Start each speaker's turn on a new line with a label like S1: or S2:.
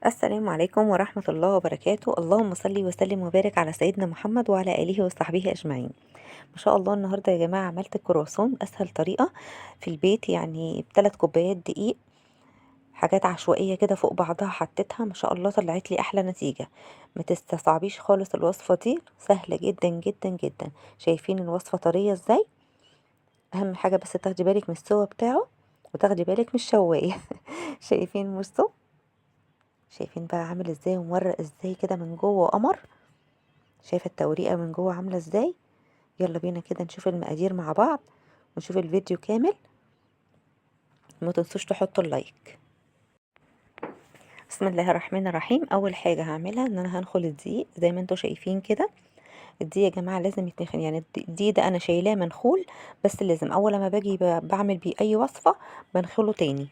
S1: السلام عليكم ورحمة الله وبركاته. اللهم صل وسلم وبارك على سيدنا محمد وعلى آله وصحبه أجمعين. ما شاء الله النهاردة يا جماعة عملت كرواسون بأسهل طريقة في البيت، يعني ب3 كوبايات دقيق، حاجات عشوائية كده فوق بعضها حطيتها، ما شاء الله طلعت لي أحلى نتيجة. ما تستصعبيش خالص الوصفة دي، سهلة جدا جدا جدا. شايفين الوصفة طرية ازاي؟ أهم حاجة بس تاخدي بالك من السوا بتاعه وتاخدي بالك من الشواية. شايفين بصوا، شايفين بقى عامل ازاي ومورق ازاي كده من جوه قمر. شايفه التوريقه من جوه عامله ازاي؟ يلا بينا كده نشوف المقادير مع بعض ونشوف الفيديو كامل. ما تنسوش تحطوا اللايك. بسم الله الرحمن الرحيم. اول حاجه هعملها ان انا هنخل الدقيق زي ما انتوا شايفين كده. الدقيق يا جماعه لازم يتنخن، يعني الدقيق ده انا شايلاه منخول، بس لازم اول ما باجي بعمل بيه اي وصفه بنخله تاني.